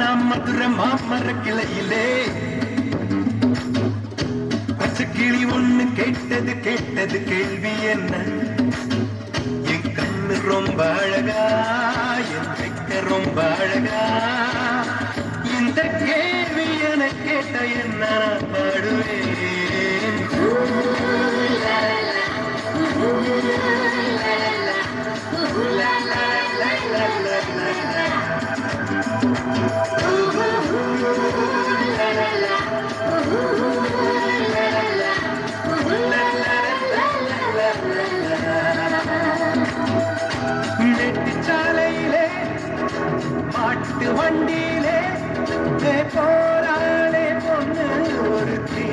நாம் மதுரை மாமர கிளையிலே பச்சை கிளி ஒண்ணு கேட்டது கேட்டது கேள்வி என்ன? என் கண்ணு ரொம்ப அழகா, என் வைக்க ரொம்ப அழகா, இந்த கேள்வி என கேட்ட என்ன பாடுவேன். நெட்டிச்சாலையிலே மாட்டு வண்டியிலே போராளே பொண்ணு ஒருத்தி.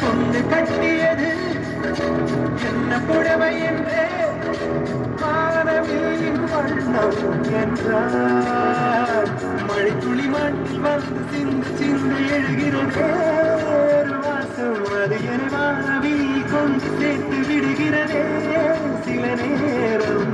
பொண்ணு கட்டியது என்ன புடவை என்றே மாணவியின் வண்ணம் என்றார். மழை துளி மண்ணில் வந்து சிந்து சிந்து எழுகிறதே ஒரு வாசம், அது என மாணவி கொண்டு சேர்த்து விடுகிறதே சில நேரம்.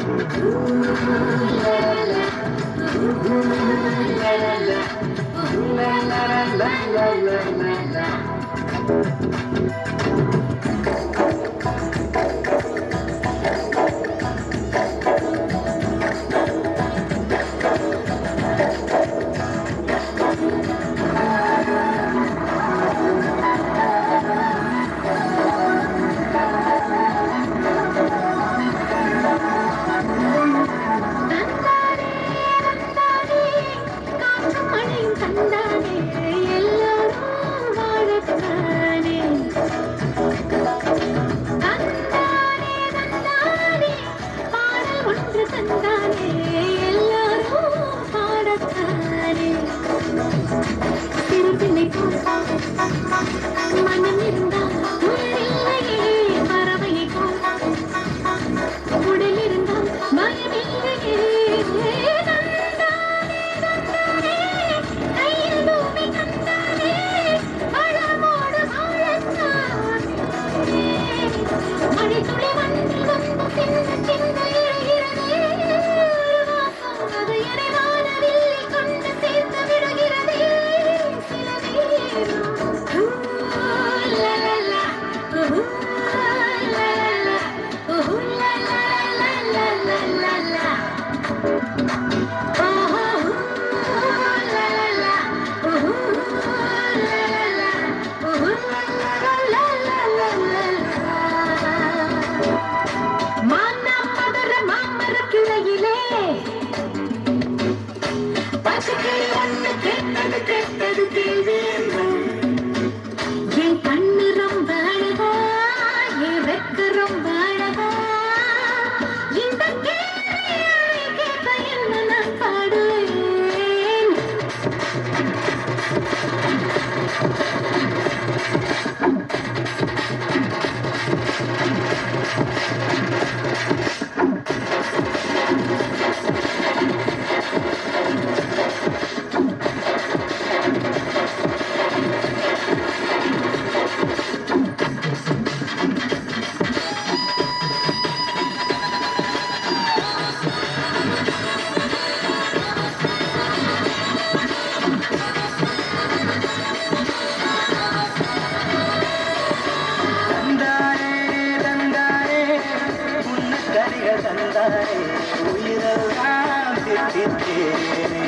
மனம் இருந்தால் பறவையை உடல் இருந்தால் பயமில்லையே. என் கண்ணு ரொம்ப அழகா, என் வெக்க ரொம்ப அழகா, இந்த கேட்க என்ன நான் பாடுவேன். உயிரெல்லாம் திட்டித்தேனே